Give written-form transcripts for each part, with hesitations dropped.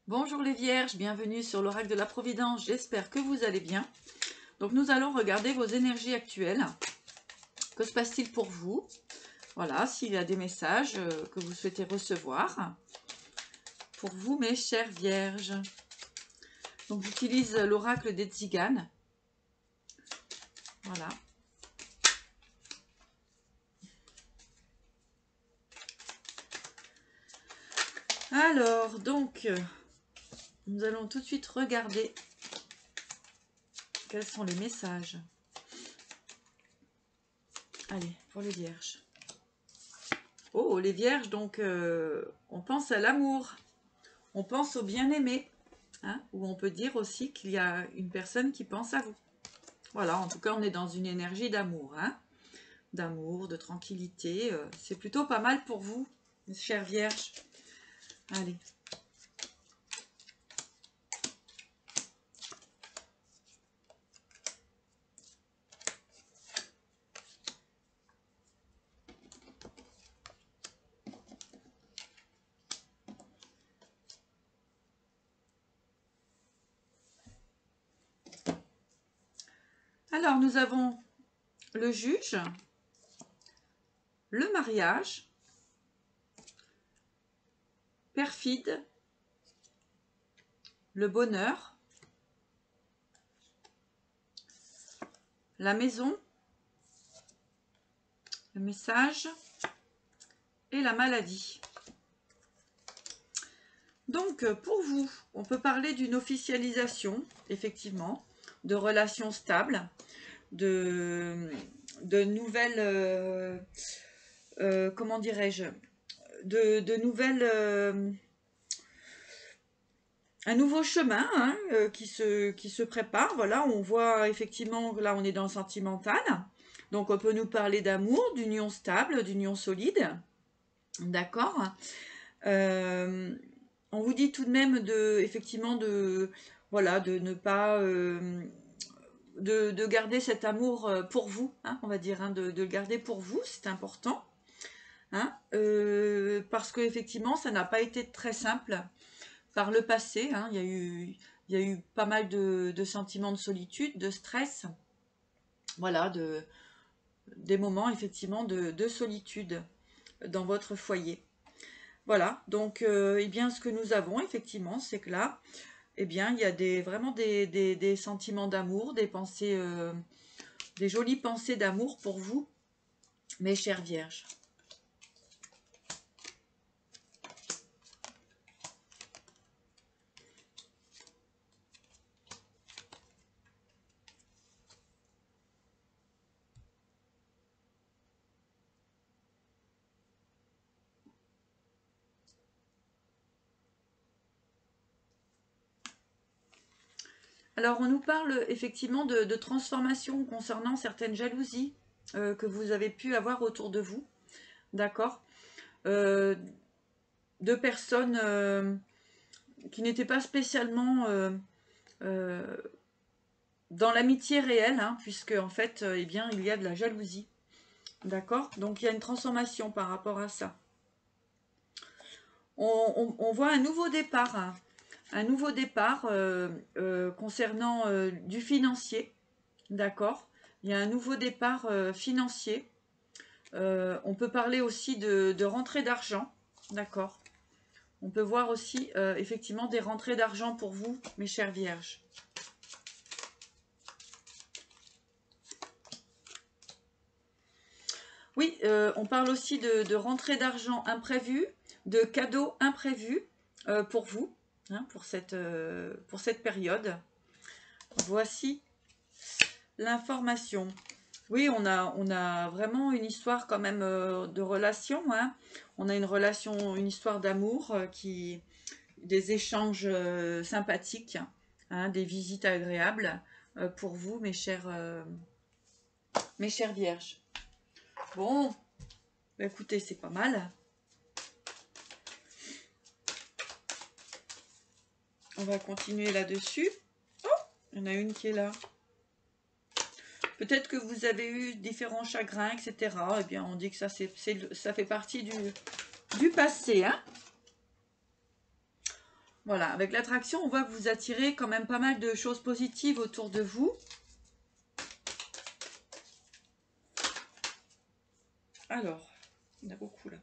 Bonjour les vierges, bienvenue sur l'oracle de la Providence, j'espère que vous allez bien. Donc nous allons regarder vos énergies actuelles. Que se passe-t-il pour vous? Voilà, s'il y a des messages que vous souhaitez recevoir. Pour vous mes chères vierges. Donc j'utilise l'oracle des Tziganes. Voilà. Alors, donc, nous allons tout de suite regarder quels sont les messages. Allez, pour les vierges. Oh, les vierges, donc, on pense à l'amour. On pense au bien-aimé. Hein, ou on peut dire aussi qu'il y a une personne qui pense à vous. Voilà, en tout cas, on est dans une énergie d'amour. Hein, d'amour, de tranquillité. C'est plutôt pas mal pour vous, mes chères vierges. Allez. Alors, nous avons le juge, le mariage, perfide, le bonheur, la maison, le message et la maladie. Donc, pour vous, on peut parler d'une officialisation, effectivement, de relations stables, de nouvelles, comment dirais-je, de nouvelles, un nouveau chemin hein, qui se prépare. Voilà, on voit effectivement, là on est dans le sentimental, donc on peut nous parler d'amour, d'union stable, d'union solide, d'accord. On vous dit tout de même effectivement voilà, de ne pas de garder cet amour pour vous, hein, on va dire, hein, de le garder pour vous, c'est important, hein, parce que effectivement, ça n'a pas été très simple par le passé. Hein, il y a eu pas mal de sentiments de solitude, de stress, voilà, des moments effectivement de solitude dans votre foyer. Voilà, donc eh bien, ce que nous avons effectivement, c'est que là, eh bien, il y a vraiment des sentiments d'amour, des pensées, des jolies pensées d'amour pour vous, mes chères vierges. Alors, on nous parle effectivement de transformation concernant certaines jalousies que vous avez pu avoir autour de vous, d'accord, de personnes qui n'étaient pas spécialement euh, dans l'amitié réelle, hein, puisque en fait, eh bien, il y a de la jalousie, d'accord. Donc, il y a une transformation par rapport à ça. On voit un nouveau départ, hein, un nouveau départ concernant du financier, d'accord. Il y a un nouveau départ financier. On peut parler aussi de rentrée d'argent, d'accord. On peut voir aussi effectivement des rentrées d'argent pour vous, mes chères vierges. Oui, on parle aussi de rentrée d'argent imprévue, de cadeaux imprévus pour vous, hein, pour cette période. Voici l'information. Oui, on a vraiment une histoire quand même de relation. Hein. On a une relation, une histoire d'amour des échanges sympathiques, hein, des visites agréables pour vous, mes chères vierges. Bon, bah écoutez, c'est pas mal. On va continuer là-dessus. Oh, il y en a une qui est là. Peut-être que vous avez eu différents chagrins, etc. Eh bien, on dit que ça fait partie du passé. Hein. Voilà, avec l'attraction, on voit que vous attirez quand même pas mal de choses positives autour de vous. Alors, il y en a beaucoup là.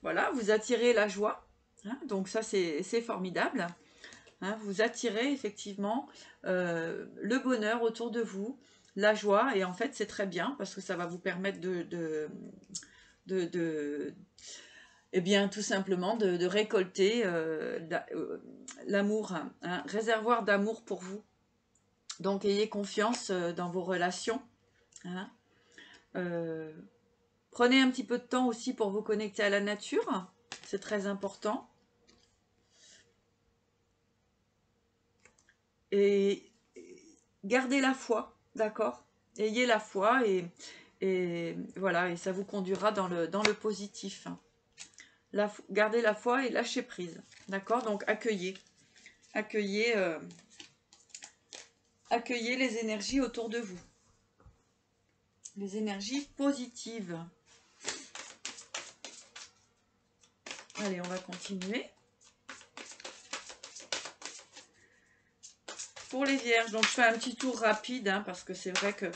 Voilà, vous attirez la joie. Hein, donc ça, c'est formidable. Hein, vous attirez effectivement le bonheur autour de vous, la joie. Et en fait, c'est très bien parce que ça va vous permettre eh bien, tout simplement de récolter l'amour, un réservoir d'amour pour vous. Donc, ayez confiance dans vos relations. Hein. Prenez un petit peu de temps aussi pour vous connecter à la nature. C'est très important. Et gardez la foi, d'accord? Ayez la foi et voilà, et ça vous conduira dans le positif. Gardez la foi et lâchez prise, d'accord? Donc accueillez les énergies autour de vous, les énergies positives. Allez, on va continuer. Pour les vierges, donc je fais un petit tour rapide, hein, parce que c'est vrai que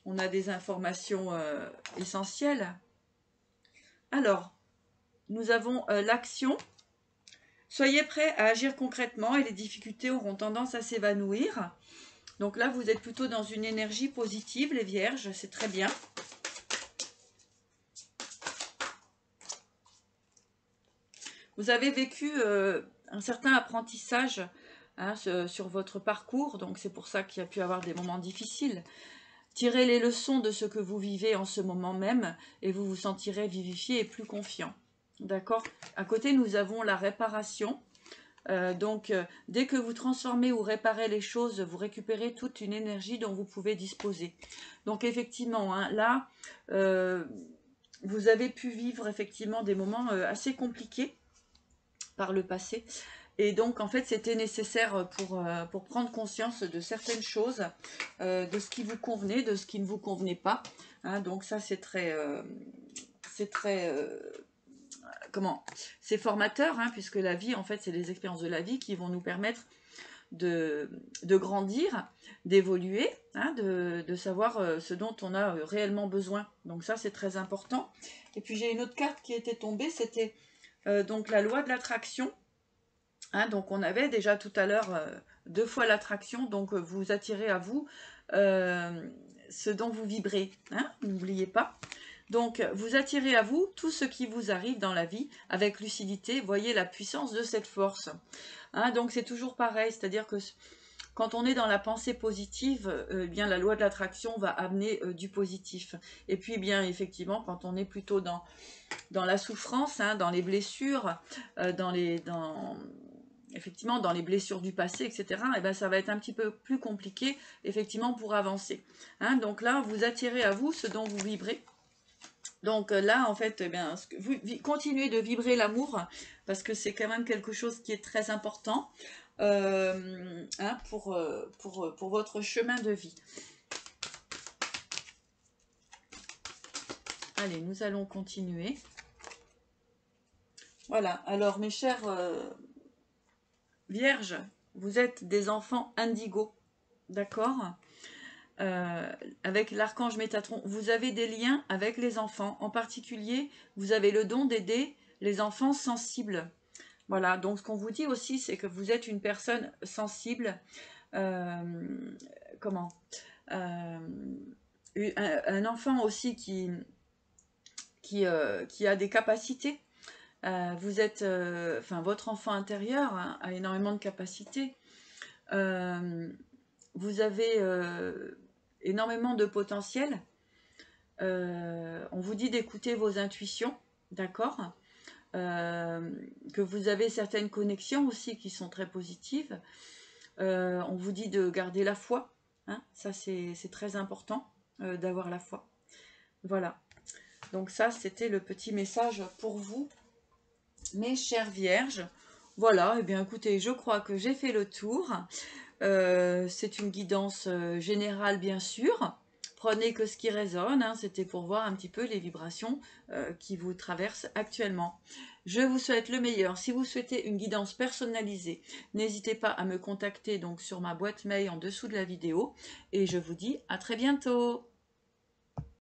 on a des informations essentielles. Alors, nous avons l'action. Soyez prêts à agir concrètement et les difficultés auront tendance à s'évanouir. Donc là, vous êtes plutôt dans une énergie positive, les vierges, c'est très bien. Vous avez vécu un certain apprentissage hein, sur votre parcours, donc c'est pour ça qu'il y a pu avoir des moments difficiles. Tirez les leçons de ce que vous vivez en ce moment même et vous vous sentirez vivifié et plus confiant. D'accord? À côté, nous avons la réparation. Dès que vous transformez ou réparez les choses, vous récupérez toute une énergie dont vous pouvez disposer. Donc effectivement, hein, là, vous avez pu vivre effectivement des moments assez compliqués par le passé. Et donc, en fait, c'était nécessaire pour prendre conscience de certaines choses, de ce qui vous convenait, de ce qui ne vous convenait pas. Hein, donc ça, c'est très... c'est formateur, hein, puisque la vie, en fait, c'est les expériences de la vie qui vont nous permettre de grandir, d'évoluer, hein, de savoir ce dont on a réellement besoin. Donc ça, c'est très important. Et puis, j'ai une autre carte qui était tombée, c'était donc la loi de l'attraction. Hein, donc on avait déjà tout à l'heure 2 fois l'attraction, donc vous attirez à vous ce dont vous vibrez, hein, n'oubliez pas. Donc vous attirez à vous tout ce qui vous arrive dans la vie avec lucidité, voyez la puissance de cette force. Hein, donc c'est toujours pareil, c'est-à-dire que quand on est dans la pensée positive, bien la loi de l'attraction va amener du positif. Et puis bien effectivement, quand on est plutôt dans la souffrance, hein, dans les blessures, effectivement dans les blessures du passé, etc., et ben ça va être un petit peu plus compliqué, effectivement, pour avancer. Hein, donc là, vous attirez à vous ce dont vous vibrez. Donc là, en fait, eh bien, vous continuez de vibrer l'amour, parce que c'est quand même quelque chose qui est très important hein, pour votre chemin de vie. Allez, nous allons continuer. Voilà, alors mes chers vierges, vous êtes des enfants indigos, d'accord avec l'archange Métatron, vous avez des liens avec les enfants. En particulier, vous avez le don d'aider les enfants sensibles. Voilà, donc ce qu'on vous dit aussi, c'est que vous êtes une personne sensible. Comment un enfant aussi qui a des capacités. Vous êtes, votre enfant intérieur hein, a énormément de capacités. Vous avez énormément de potentiel. On vous dit d'écouter vos intuitions, d'accord que vous avez certaines connexions aussi qui sont très positives. On vous dit de garder la foi. Hein, ça, c'est très important d'avoir la foi. Voilà. Donc ça, c'était le petit message pour vous, mes chères vierges. Voilà, et eh bien écoutez, je crois que j'ai fait le tour. C'est une guidance générale, bien sûr. Prenez que ce qui résonne, hein, c'était pour voir un petit peu les vibrations qui vous traversent actuellement. Je vous souhaite le meilleur. Si vous souhaitez une guidance personnalisée, n'hésitez pas à me contacter donc sur ma boîte mail en dessous de la vidéo. Et je vous dis à très bientôt.